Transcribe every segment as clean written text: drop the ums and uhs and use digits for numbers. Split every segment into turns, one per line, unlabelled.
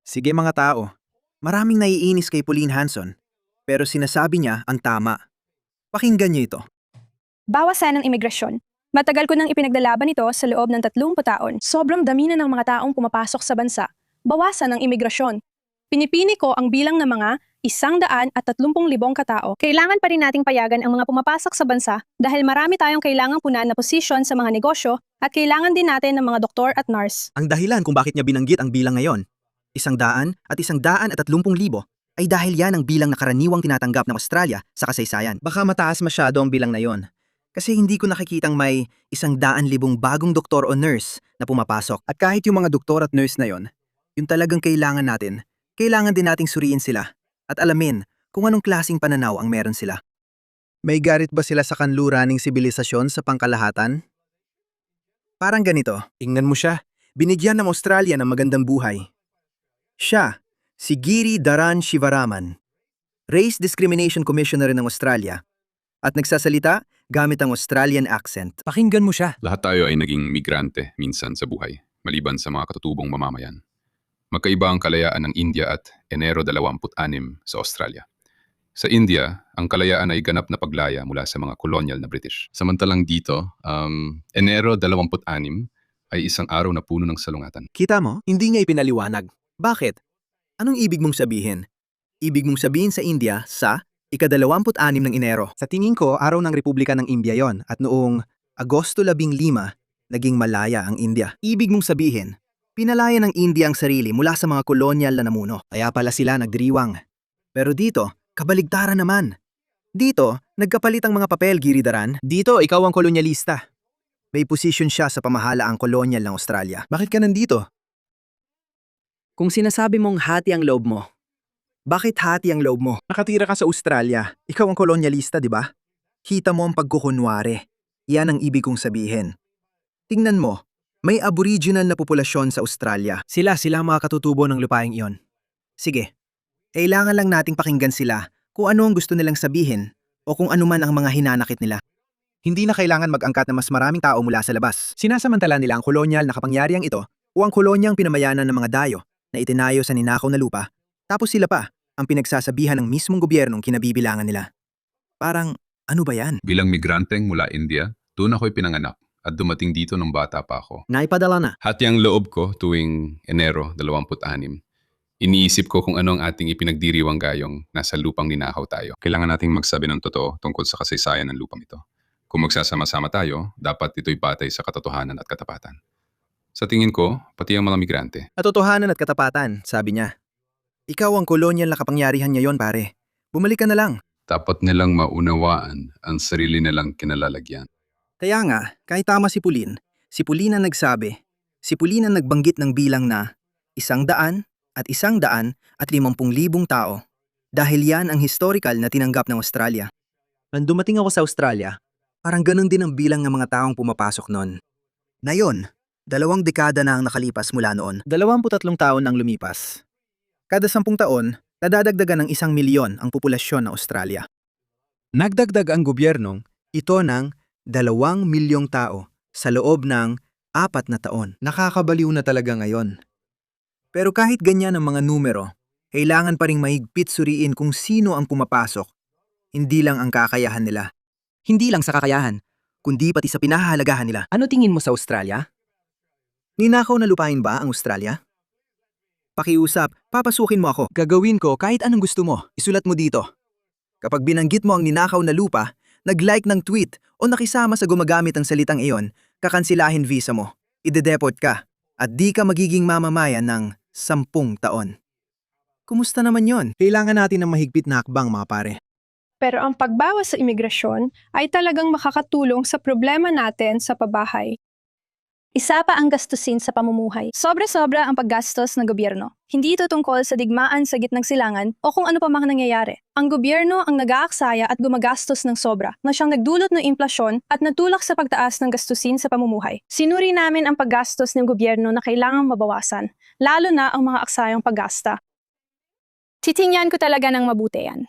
Sige mga tao, maraming naiinis kay Pauline Hanson, pero sinasabi niya ang tama. Pakinggan niyo ito.
Bawasan ang imigrasyon. Matagal ko nang ipinaglalaban ito sa loob ng 30 taon. Sobrang dami na ng mga taong pumapasok sa bansa. Bawasan ang imigrasyon. Pinipini ko ang bilang ng mga 130,000 katao. Kailangan pa rin nating payagan ang mga pumapasok sa bansa dahil marami tayong kailangang punan na posisyon sa mga negosyo at kailangan din natin ng mga doktor at nurse.
Ang dahilan kung bakit niya binanggit ang bilang ngayon, 100,000 at 130,000 ay dahil yan ang bilang na karaniwang tinatanggap ng Australia sa kasaysayan. Baka mataas masyado ang bilang na yon. Kasi hindi ko nakikitang may 100,000 bagong doktor o nurse na pumapasok. At kahit yung mga doktor at nurse na yon, yung talagang kailangan natin, kailangan din nating suriin sila at alamin kung anong klaseng pananaw ang meron sila. May garit ba sila sa kanluraning sibilisasyon sa pangkalahatan? Parang ganito, ingnan mo siya, binigyan ng Australia ng magandang buhay. Siya, si Giri Dharan Shivaraman, Race Discrimination Commissioner ng Australia, at nagsasalita gamit ang Australian accent. Pakinggan mo siya.
Lahat tayo ay naging migrante minsan sa buhay, maliban sa mga katutubong mamamayan. Magkaiba ang kalayaan ng India at Enero 26 sa Australia. Sa India, ang kalayaan ay ganap na paglaya mula sa mga kolonyal na British. Samantalang dito, Enero 26 ay isang araw na puno ng salungatan.
Kita mo, hindi niya ipinaliwanag. Bakit? Anong ibig mong sabihin? Ibig mong sabihin sa India sa ika-26 ng Enero. Sa tingin ko, araw ng Republika ng India yon at noong Agosto 15, naging malaya ang India. Ibig mong sabihin, pinalaya ng India ang sarili mula sa mga kolonyal na namuno. Kaya pala sila nagdiriwang. Pero dito, kabaligtaran naman. Dito, nagkapalit ang mga papel, Giridharan. Dito, ikaw ang kolonyalista. May posisyon siya sa pamahalaang kolonyal ng Australia. Bakit ka nandito? Kung sinasabi mong hati ang loob mo, bakit hati ang loob mo? Nakatira ka sa Australia. Ikaw ang kolonyalista, di ba? Kita mo ang pagkukunwari. Yan ang ibig kong sabihin. Tingnan mo, may aboriginal na populasyon sa Australia. Sila ang mga katutubo ng lupaing iyon. Sige, kailangan lang nating pakinggan sila kung ano ang gusto nilang sabihin o kung ano man ang mga hinanakit nila. Hindi na kailangan mag-angkat na mas maraming tao mula sa labas. Sinasamantala nila ang kolonyal na kapangyarihang ito o ang kolonyang pinamayanan ng mga dayo na itinayo sa ninakaw na lupa, tapos sila pa ang pinagsasabihan ng mismong gobyernong kinabibilangan nila. Parang, ano ba yan?
Bilang migranteng mula India, doon ako'y pinanganak at dumating dito nung bata pa ako.
Naipadala na.
Hati ang loob ko tuwing Enero 26. Iniisip ko kung ano ang ating ipinagdiriwang gayong nasa lupang ninakaw tayo. Kailangan nating magsabi ng totoo tungkol sa kasaysayan ng lupang ito. Kung magsasama-sama tayo, dapat ito'y batay sa katotohanan at katapatan. Sa tingin ko, pati ang mga migrante.
Katotohanan at katapatan, sabi niya. Ikaw ang kolonyal na kapangyarihan ngayon, pare. Bumalik ka na lang.
Dapat nilang maunawaan ang sarili nilang kinalalagyan.
Kaya nga, kahit tama si Pauline ang nagsabi, si Pauline ang nagbanggit ng bilang na 100 at 150,000 tao. Dahil yan ang historical na tinanggap ng Australia. Nang dumating ako sa Australia, parang ganun din ang bilang ng mga taong pumapasok noon. Ngayon, 2 dekada na ang nakalipas mula noon. 23 taon ang lumipas. Kada 10 taon, nadadagdagan ng 1 milyon ang populasyon ng Australia. Nagdagdag ang gobyernong ito ng 2 milyong tao sa loob ng 4 na taon. Nakakabaliw na talaga ngayon. Pero kahit ganyan ang mga numero, kailangan pa ring mahigpit suriin kung sino ang pumapasok. Hindi lang ang kakayahan nila. Hindi lang sa kakayahan, kundi pati sa pinahahalagahan nila. Ano tingin mo sa Australia? Ninakaw na lupain ba ang Australia? Pakiusap, papasukin mo ako. Gagawin ko kahit anong gusto mo. Isulat mo dito. Kapag binanggit mo ang ninakaw na lupa, nag-like ng tweet o nakisama sa gumagamit ng salitang iyon, kakansilahin visa mo. Ide-deport ka at di ka magiging mamamayan ng 10 taon. Kumusta naman yon? Kailangan natin ng mahigpit na hakbang, mga pare.
Pero ang pagbawas sa imigrasyon ay talagang makakatulong sa problema natin sa pabahay. Isa pa ang gastusin sa pamumuhay. Sobra-sobra ang paggastos ng gobyerno. Hindi ito tungkol sa digmaan sa gitnang silangan o kung ano pa mga nangyayari. Ang gobyerno ang nag-aaksaya at gumagastos ng sobra na siyang nagdulot ng inflasyon at natulak sa pagtaas ng gastusin sa pamumuhay. Sinuri namin ang paggastos ng gobyerno na kailangang mabawasan, lalo na ang mga aksayang paggasta. Titingnan ko talaga ng mabuti yan.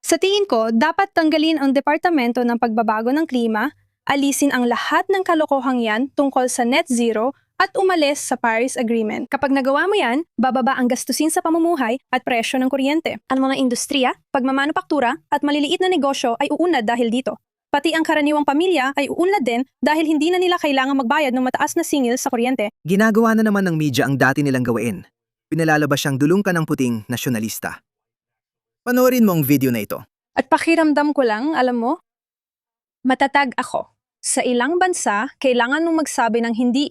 Sa tingin ko, dapat tanggalin ang Departamento ng Pagbabago ng Klima, alisin ang lahat ng kalokohang yan tungkol sa net zero at umalis sa Paris Agreement. Kapag nagawa mo yan, bababa ang gastusin sa pamumuhay at presyo ng kuryente. Ang mga industriya, pagmamanupaktura at maliliit na negosyo ay uunlad dahil dito. Pati ang karaniwang pamilya ay uunlad din dahil hindi na nila kailangang magbayad ng mataas na singil sa kuryente.
Ginagawa na naman ng media ang dati nilang gawain. Pinalalabas siyang dulungkan ng puting nasyonalista. Panoorin mo ang video na ito.
At pakiramdam ko lang, alam mo, matatag ako. Sa ilang bansa, kailangan mong magsabi ng hindi.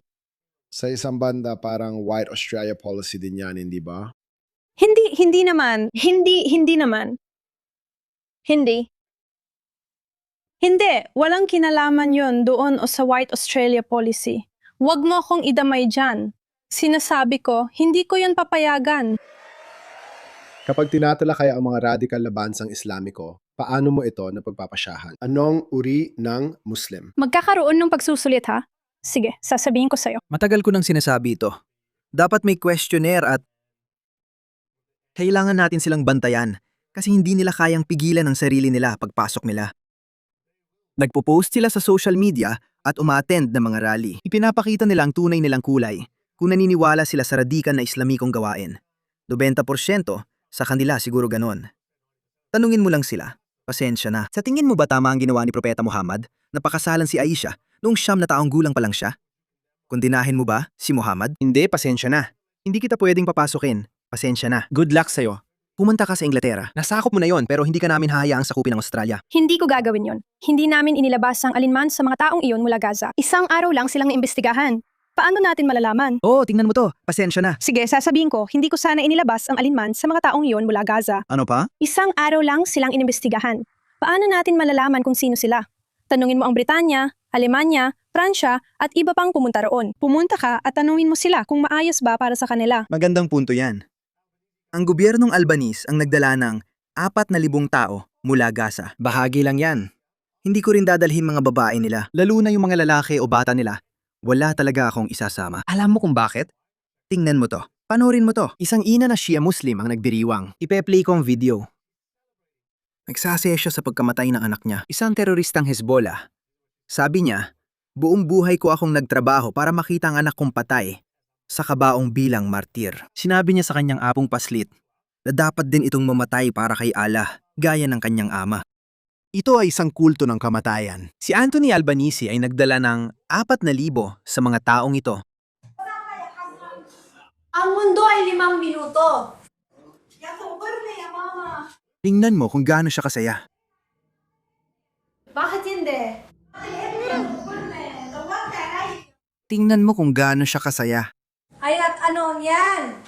Sa isang banda, parang white Australia policy din yan, hindi ba?
Hindi naman. Hindi naman. Hindi, walang kinalaman yon doon o sa White Australia policy. Huwag mo akong idamay dyan. Sinasabi ko, hindi ko yon papayagan.
Kapag tinatalakay ang mga radical na bansang Islamiko, paano mo ito napagpapasyahan? Anong uri ng Muslim?
Magkakaroon ng pagsusulit ha? Sige, sasabihin ko sa'yo.
Matagal ko nang sinasabi ito. Dapat may questionnaire at kailangan natin silang bantayan kasi hindi nila kayang pigilan ang sarili nila pagpasok nila. Nagpo-post sila sa social media at umaattend ng mga rally. Ipinapakita nila ang tunay nilang kulay kung naniniwala sila sa radikal na Islamikong gawain. 90% sa kanila siguro ganon. Tanungin mo lang sila, pasensya na. Sa tingin mo ba tama ang ginawa ni Propeta Muhammad? Napakasalan si Aisha noong 9 na taong gulang pa lang siya? Kundinahin mo ba si Muhammad? Hindi, pasensya na. Hindi kita pwedeng papasukin. Pasensya na. Good luck sa'yo. Pumunta ka sa Inglaterra. Nasakop mo na yon pero hindi ka namin hahayaang sakupin ng Australia.
Hindi ko gagawin yon. Hindi namin inilabas ang alinman sa mga taong iyon mula Gaza. Isang araw lang silang naimbestigahan. Paano natin malalaman?
Oo, tingnan mo to. Pasensya na.
Sige, sasabihin ko, hindi ko sana inilabas ang alinman sa mga taong iyon mula Gaza.
Ano pa?
Isang araw lang silang inimbestigahan. Paano natin malalaman kung sino sila? Tanungin mo ang Britanya, Alemanya, Pransya at iba pang pumunta roon. Pumunta ka at tanungin mo sila kung maayos ba para sa kanila.
Magandang punto yan. Ang gobyernong Albanese ang nagdala ng 4,000 tao mula Gaza. Bahagi lang yan. Hindi ko rin dadalhin mga babae nila, lalo na yung mga lalaki o bata nila. Wala talaga akong isasama. Alam mo kung bakit? Tingnan mo to. Panoorin mo to. Isang ina na Shia Muslim ang nagdiriwang. Ipe-play ko ang video. Nagsasaya siya sa pagkamatay ng anak niya. Isang teroristang Hezbollah. Sabi niya, buong buhay ko akong nagtrabaho para makita ang anak kong patay sa kabaong bilang martir. Sinabi niya sa kanyang apong paslit na dapat din itong mamatay para kay Allah, gaya ng kanyang ama. Ito ay isang kulto ng kamatayan. Si Anthony Albanese ay nagdala ng 4,000 sa mga taong ito.
Ang mundo ay 5 minuto.
Tingnan mo kung gaano siya kasaya.
Bakit hindi?
Tingnan mo kung gaano siya kasaya.
Ay at ano yan?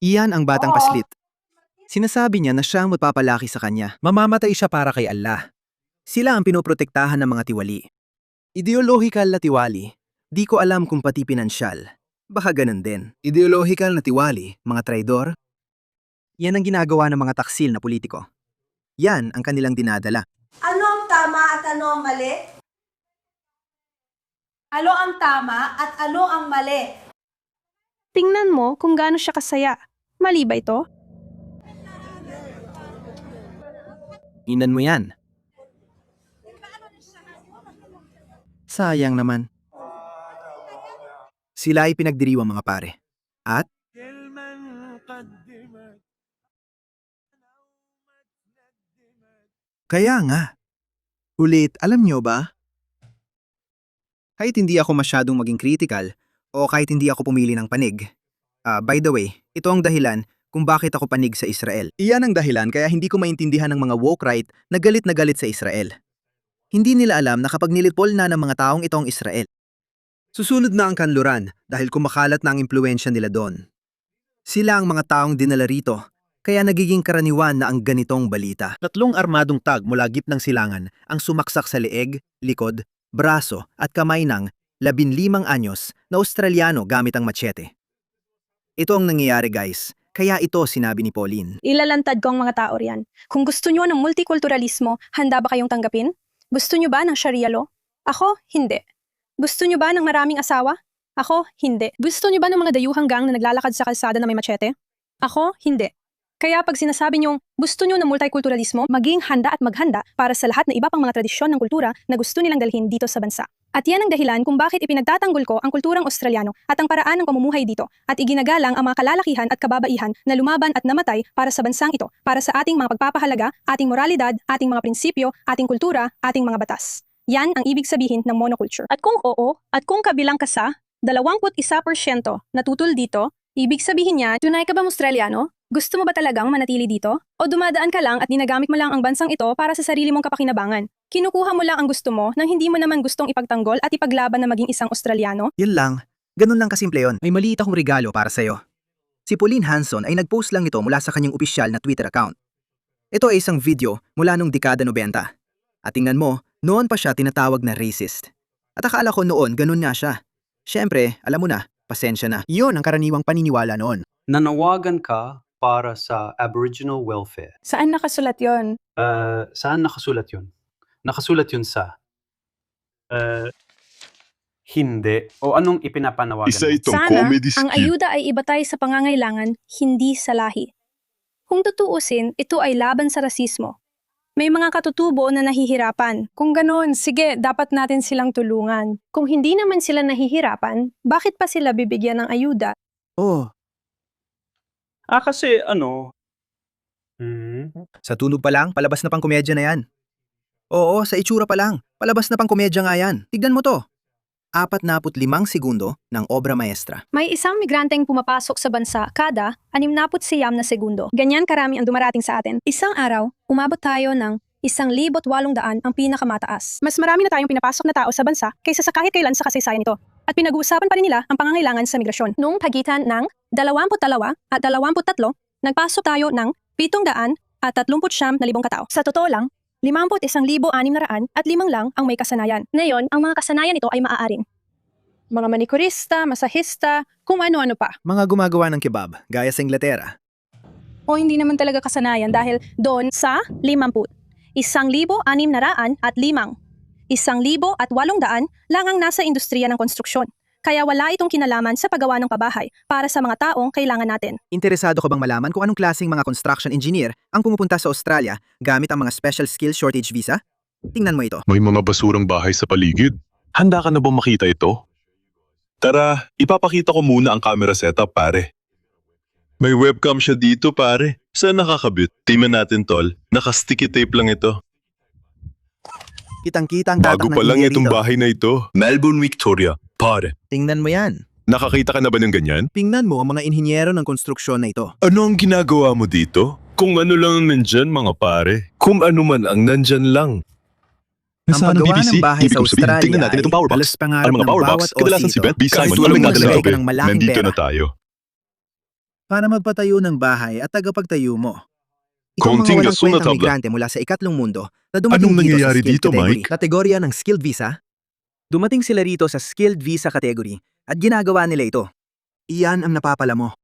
Iyan ang batang paslit. Sinasabi niya na siya ang magpapalaki sa kanya. Mamamatay siya para kay Allah. Sila ang pinoprotektahan ng mga tiwali. Ideolohikal na tiwali. Di ko alam kung pati pinansyal. Baka ganun din. Ideolohikal na tiwali, mga traidor. Yan ang ginagawa ng mga taksil na politiko. Yan ang kanilang dinadala.
Ano ang tama at ano ang mali? Ano ang tama at ano ang mali?
Tingnan mo kung gaano siya kasaya. Mali ba ito?
Inan mo yan. Sayang naman. Sila ay pinagdiriwang mga pare. At kaya nga. Ulit, alam nyo ba? Kahit hindi ako masyadong maging critical o kahit hindi ako pumili ng panig. By the way, ito ang dahilan kung bakit ako panig sa Israel. Iyan ang dahilan kaya hindi ko maintindihan ng mga woke right na galit sa Israel. Hindi nila alam na kapag nilipol na ng mga taong ito ang Israel. Susunod na ang kanluran dahil kumakalat na ang impluensya nila doon. Sila ang mga taong dinala rito, kaya nagiging karaniwan na ang ganitong balita. 3 armadong tag mula gitnang silangan ang sumaksak sa leeg, likod, braso at kamay ng 15 anyos na Australiano gamit ang machete. Ito ang nangyayari guys, kaya ito sinabi ni Pauline.
Ilalantad ko ang mga tao riyan. Kung gusto nyo ng multikulturalismo, handa ba kayong tanggapin? Gusto nyo ba ng Sharia law? Ako, hindi. Gusto nyo ba ng maraming asawa? Ako, hindi. Gusto nyo ba ng mga dayuhang gang na naglalakad sa kalsada na may machete? Ako, hindi. Kaya pag sinasabi niyong gusto niyo ng multikulturalismo, maging handa at maghanda para sa lahat na iba pang mga tradisyon ng kultura na gusto nilang dalhin dito sa bansa. At yan ang dahilan kung bakit ipinagtatanggol ko ang kulturang Australiano at ang paraan ng pamumuhay dito at iginagalang ang mga kalalakihan at kababaihan na lumaban at namatay para sa bansang ito, para sa ating mga pagpapahalaga, ating moralidad, ating mga prinsipyo, ating kultura, ating mga batas. Yan ang ibig sabihin ng monoculture. At kung oo, at kung kabilang ka sa 21% natutol dito, ibig sabihin niya, tunay ka ba Australiano? Gusto mo ba talagang manatili dito? O dumadaan ka lang at ginagamit mo lang ang bansang ito para sa sarili mong kapakinabangan? Kinukuha mo lang ang gusto mo nang hindi mo naman gustong ipagtanggol at ipaglaban na maging isang Australiano?
Yun lang. Ganun lang kasimple yun. May maliit akong regalo para sa'yo. Si Pauline Hanson ay nag-post lang ito mula sa kanyang opisyal na Twitter account. Ito ay isang video mula nung dekada 90. At tingnan mo, noon pa siya tinatawag na racist. At akala ko noon ganun nga siya. Siyempre, alam mo na, pasensya na. Iyon ang karaniwang paniniwala noon.
Nanawagan ka para sa Aboriginal welfare.
Saan nakasulat yon?
Saan nakasulat yun? Nakasulat yun sa... hindi. O anong ipinapanawagan
Isa
mo?
itong
Sana
comedy
ang
skit.
ayuda ay ibatay sa pangangailangan, hindi sa lahi. Kung tutuusin, ito ay laban sa rasismo. May mga katutubo na nahihirapan. Kung ganoon, sige, dapat natin silang tulungan. Kung hindi naman sila nahihirapan, bakit pa sila bibigyan ng ayuda?
Oh,
Kasi
sa tunog pa lang, palabas na pang komedya na yan. Oo, sa itsura pa lang, palabas na pang komedya nga yan. Tignan mo to. 45 segundo ng obra maestra.
May isang migranteng pumapasok sa bansa kada 69 na segundo. Ganyan karami ang dumarating sa atin. Isang araw, umabot tayo ng 1,800 ang pinakamataas. Mas marami na tayong pinapasok na tao sa bansa kaysa sa kahit kailan sa kasaysayan nito. At pinag-uusapan pa rin nila ang pangangailangan sa migrasyon. Noong pagitan ng 22 at 23, nagpasok tayo ng 739,000 katao. Sa totoo lang, 51,600 at 5 lang ang may kasanayan. Ngayon, ang mga kasanayan nito ay maaaring mga manikurista, masahista, kung ano-ano pa.
Mga gumagawa ng kebab, gaya sa Inglaterra.
O hindi naman talaga kasanayan dahil doon sa 50. 1,600 at 5. 1,800 lang ang nasa industriya ng konstruksyon. Kaya wala itong kinalaman sa paggawa ng pabahay para sa mga taong kailangan natin.
Interesado ka bang malaman kung anong klaseng mga construction engineer ang pumupunta sa Australia gamit ang mga special skill shortage visa? Tingnan mo ito.
May mga basurang bahay sa paligid. Handa ka na bang makita ito? Tara, ipapakita ko muna ang camera setup, pare. May webcam siya dito, pare. Saan nakakabit? Tingnan natin, tol. Naka-sticky tape lang ito.
Kitang-kita ang tatak
Bago
ng
pa lang
engineer
itong
dito.
bahay na ito. Melbourne, Victoria. Pare,
Tingnan mo yan.
nakakita ka na ba ng ganyan?
Tingnan mo ang mga inhinyero ng konstruksyon na ito.
Ano ang ginagawa mo dito? Kung ano lang ang nandyan, mga pare. Kung ano man ang nandyan lang.
Ang paggawa ng bahay sa Australia
tingnan natin itong power
ay
box.
halos pangarap
Ang mga
ng
power box,
bawat
kadalasan
Aussie
si Ben B.
ito.
Simon,
Kahit
walang
walang
magdala
maglagay
ng
ka ng malaking
Nandito
pera
na tayo.
para magpatayo ng bahay at tagapagtayo mo. Ito ang
Konting
mga walang
gaso na
kwentang
tabla.
migrante mula sa ikatlong mundo na dumating
Anong
dito sa
nangyayari
skilled
dito,
category.
Mike?
Kategorya ng skilled visa. Dumating sila rito sa skilled visa category at ginagawa nila ito. Iyan ang napapala mo.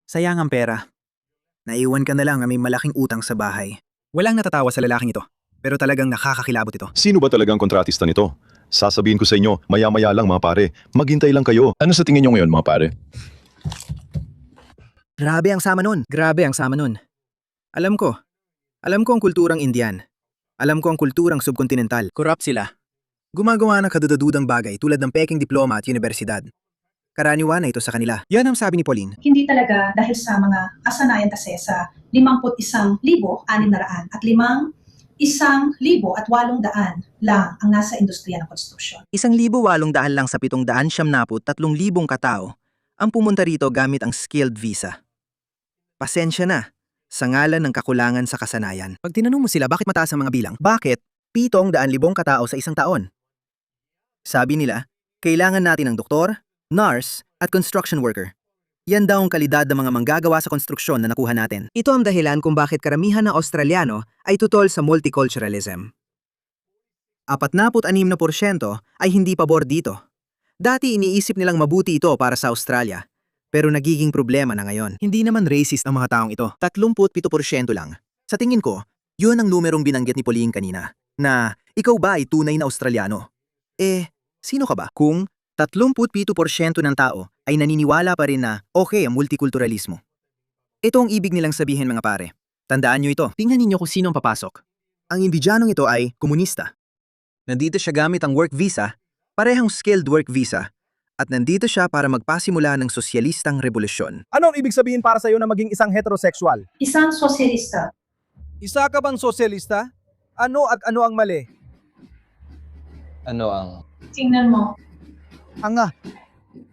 Sayang ang pera. Naiwan ka na lang na may malaking utang sa bahay. Walang natatawa sa lalaking ito, pero talagang nakakakilabot ito.
Sino ba talagang kontratista nito? Sasabihin ko sa inyo, maya-maya lang mga pare. Maghintay lang kayo. Ano sa tingin nyo ngayon mga pare?
Grabe ang sama nun. Grabe ang sama nun. Alam ko ang kulturang Indian. Alam ko ang kulturang subkontinental. Corrupt sila. Gumagawa ng kadududang bagay tulad ng peking diploma at universidad. Karaniwan na ito sa kanila. Yan ang sabi ni Pauline.
Hindi talaga dahil sa mga kasanayan kasi sa 51,600 at 1,800 lang ang nasa industriya ng konstruksyon.
1,800 lang sa 773,000 katao ang pumunta rito gamit ang skilled visa. Pasensya na, sa ngalan ng kakulangan sa kasanayan. Pag tinanong mo sila bakit mataas ang mga bilang, bakit 700,000 katao sa isang taon? Sabi nila, kailangan natin ng doktor, nurse, at construction worker. Yan daw ang kalidad ng mga manggagawa sa konstruksyon na nakuha natin. Ito ang dahilan kung bakit karamihan ng Australiano ay tutol sa multiculturalism. 46% ay hindi pabor dito. Dati iniisip nilang mabuti ito para sa Australia, pero nagiging problema na ngayon. Hindi naman racist ang mga taong ito. 37% lang. Sa tingin ko, yun ang numerong binanggit ni Pauline kanina, na ikaw ba ay tunay na Australiano? Sino ka ba? Kung 37% ng tao ay naniniwala pa rin na okay ang multikulturalismo. Ito ang ibig nilang sabihin mga pare. Tandaan nyo ito. Tingnan ninyo kung sino ang papasok. Ang Indiyanong ito ay komunista. Nandito siya gamit ang work visa, parehang skilled work visa, at nandito siya para magpasimula ng sosyalistang revolusyon.
Ano ang ibig sabihin para sa iyo na maging isang heterosexual?
Isang sosyalista.
Isa ka bang sosyalista? Ano at ano ang mali?
Ano ang
Tingnan mo.
Anga.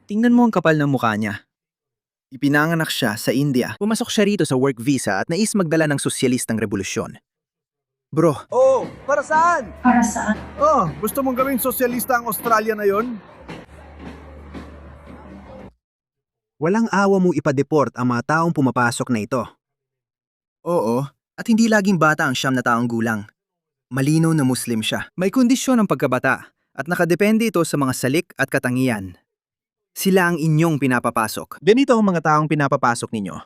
Tingnan mo ang kapal ng mukha niya. Ipinanganak siya sa India. Pumasok siya rito sa work visa at nais magdala ng sosyalistang revolusyon. Bro,
Oh, para saan?
Para saan?
Oh, gusto mong gawing sosyalista ang Australia na yon?
walang awa mo ipadeport ang mga taong pumapasok na ito. Oo, at hindi laging bata ang 9 na taong gulang. Malinaw na Muslim siya. May kondisyon ang pagkabata at nakadepende ito sa mga salik at katangian. Sila ang inyong pinapapasok. Ganito ang mga taong pinapapasok ninyo.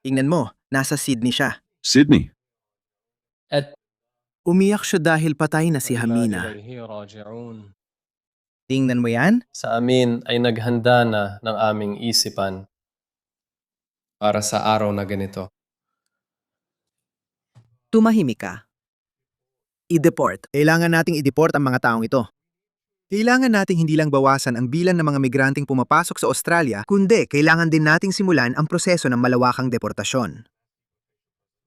Tingnan mo, nasa Sydney siya.
Sydney.
Umiyak siya dahil patay na si Hamina. Tingnan mo yan?
Sa amin ay naghanda na ng aming isipan para sa araw na ganito.
Tumahimik ka. I-deport. Kailangan nating i-deport ang mga taong ito. Kailangan nating hindi lang bawasan ang bilang ng mga migranteng pumapasok sa Australia, kundi kailangan din nating simulan ang proseso ng malawakang deportasyon.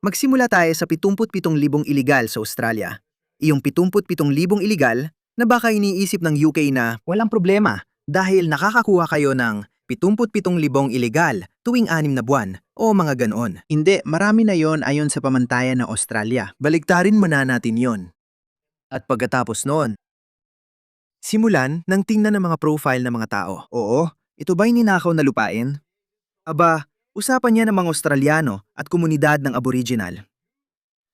Magsimula tayo sa 77,000 iligal sa Australia. Iyong 77,000 iligal na baka iniisip ng UK na walang problema dahil nakakakuha kayo ng 77,000 iligal tuwing 6 na buwan o mga ganoon. Hindi, marami na yon ayon sa pamantayan ng Australia. Baliktarin muna natin yon. At pagkatapos noon, simulan ng tingnan ng mga profile ng mga tao. Oo, ito ba'y ninakaw na lupain? Aba, usapan niya ng mga Australiano at komunidad ng Aboriginal.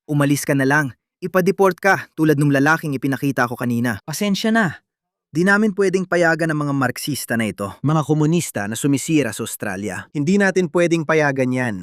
Umalis ka na lang, ipa-deport ka tulad ng lalaking ipinakita ko kanina. Pasensya na. Di namin pwedeng payagan ng mga Marxista na ito, mga komunista na sumisira sa Australia. Hindi natin pwedeng payagan yan.